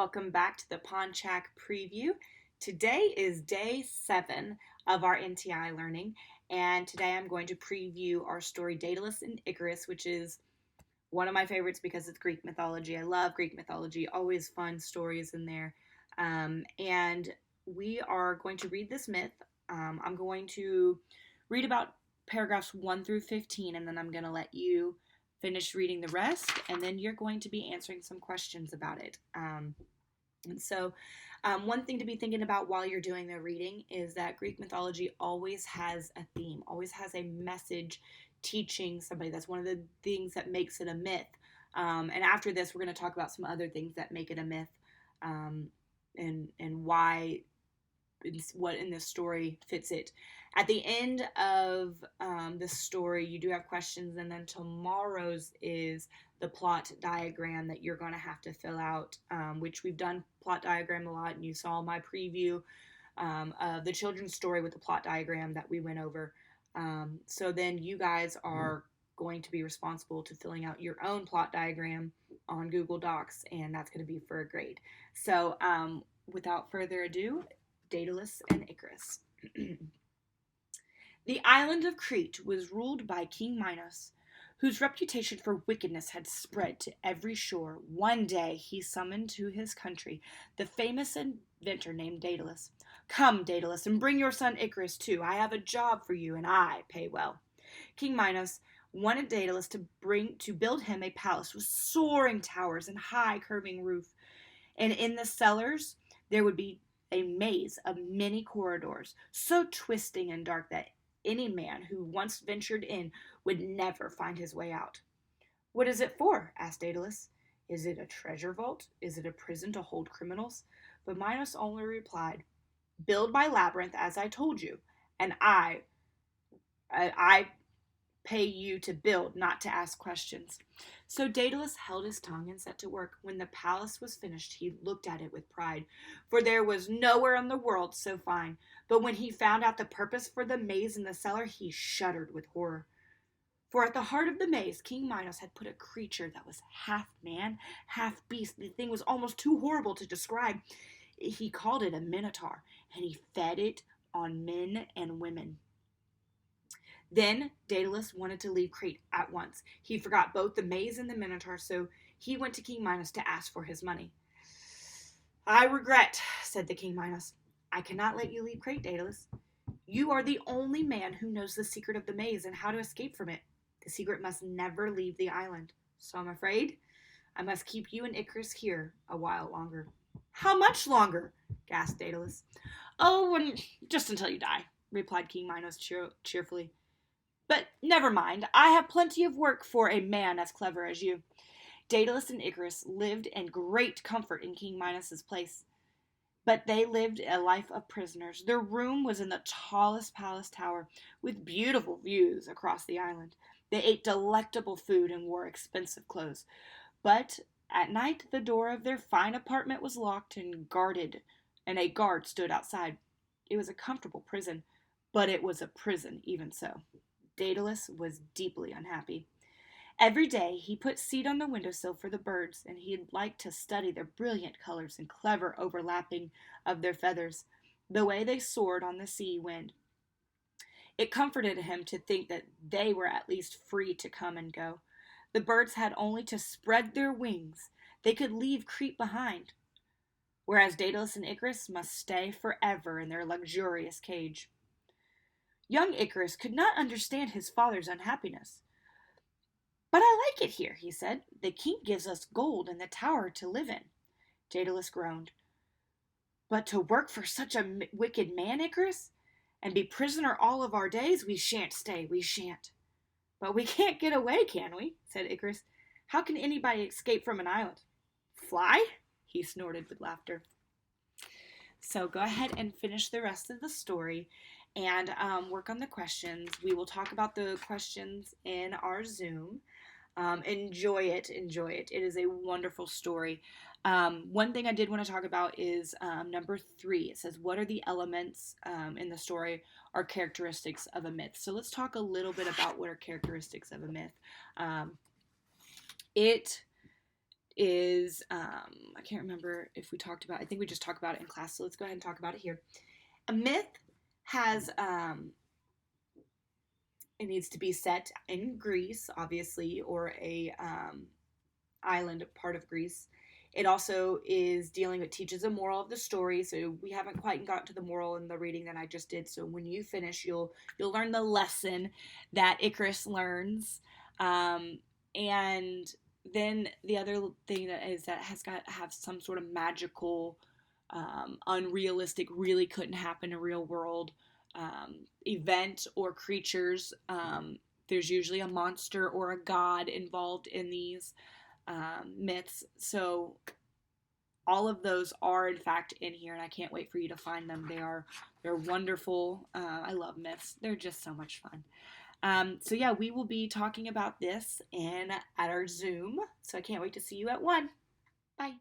Welcome back to the Ponchak preview. Today is day 7 of our NTI learning, and today I'm going to preview our story Daedalus and Icarus, which is one of my favorites because it's Greek mythology. I love Greek mythology, always fun stories in there. And we are going to read this myth. I'm going to read about paragraphs 1 through 15, and then I'm going to let you finish reading the rest, and then you're going to be answering some questions about it. One thing to be thinking about while you're doing the reading is that Greek mythology always has a theme, always has a message teaching somebody. That's one of the things that makes it a myth. And after this, we're going to talk about some other things that make it a myth, and why what in this story fits it. At the end of this story, you do have questions, and then tomorrow's is the plot diagram that you're going to have to fill out, which we've done plot diagram a lot, and you saw my preview of the children's story with the plot diagram that we went over. So then you guys are going to be responsible to filling out your own plot diagram on Google Docs, and that's going to be for a grade. So without further ado, Daedalus and Icarus. The island of Crete was ruled by King Minos, whose reputation for wickedness had spread to every shore. One day he summoned to his country the famous inventor named Daedalus. "Come, Daedalus, and bring your son Icarus too. I have a job for you, and I pay well." King Minos wanted Daedalus to build him a palace with soaring towers and high curving roof, and in the cellars there would be a maze of many corridors, so twisting and dark that any man who once ventured in would never find his way out. "What is it for?" asked Daedalus. "Is it a treasure vault? Is it a prison to hold criminals?" But Minos only replied, "Build my labyrinth as I told you, and I pay you to build, not to ask questions." So Daedalus held his tongue and set to work. When the palace was finished, he looked at it with pride, for there was nowhere in the world so fine. But when he found out the purpose for the maze in the cellar, he shuddered with horror. For at the heart of the maze, King Minos had put a creature that was half man, half beast. The thing was almost too horrible to describe. He called it a minotaur, and he fed it on men and women. Then Daedalus wanted to leave Crete at once. He forgot both the maze and the minotaur, so he went to King Minos to ask for his money. "I regret," said the King Minos, "I cannot let you leave Crete, Daedalus. You are the only man who knows the secret of the maze and how to escape from it. The secret must never leave the island. So I'm afraid I must keep you and Icarus here a while longer." "How much longer?" gasped Daedalus. "Oh, just until you die," replied King Minos cheerfully. "But never mind, I have plenty of work for a man as clever as you." Daedalus and Icarus lived in great comfort in King Minos' place, but they lived a life of prisoners. Their room was in the tallest palace tower, with beautiful views across the island. They ate delectable food and wore expensive clothes. But at night the door of their fine apartment was locked and guarded, and a guard stood outside. It was a comfortable prison, but it was a prison even so. Daedalus was deeply unhappy. Every day he put seed on the windowsill for the birds, and he liked to study their brilliant colors and clever overlapping of their feathers, the way they soared on the sea wind. It comforted him to think that they were at least free to come and go. The birds had only to spread their wings. They could leave Crete behind, whereas Daedalus and Icarus must stay forever in their luxurious cage. Young Icarus could not understand his father's unhappiness. "But I like it here," he said. "The king gives us gold and the tower to live in." Daedalus groaned. "But to work for such a wicked man, Icarus, and be prisoner all of our days? We shan't stay, we shan't." "But we can't get away, can we?" said Icarus. "How can anybody escape from an island?" "Fly?" he snorted with laughter. So go ahead and finish the rest of the story and work on the questions. We will talk about the questions in our Zoom. Enjoy it. It is a wonderful story. One thing I did want to talk about is number 3. It says, what are the elements in the story or characteristics of a myth? So let's talk a little bit about what are characteristics of a myth. It is, I can't remember if we talked about, I think we just talked about it in class, so let's go ahead and talk about it here. A myth has, it needs to be set in Greece, obviously, or a island part of Greece. It also is dealing with, teaches a moral of the story. So we haven't quite gotten to the moral in the reading that I just did. So when you finish, you'll learn the lesson that Icarus learns. And then the other thing that is that has got to have some sort of magical, unrealistic, really couldn't happen in a real world event or creatures. There's usually a monster or a god involved in these myths. So all of those are in fact in here, and I can't wait for you to find them. They're wonderful. I love myths. They're just so much fun. So yeah, we will be talking about this at our Zoom. So I can't wait to see you at 1. Bye.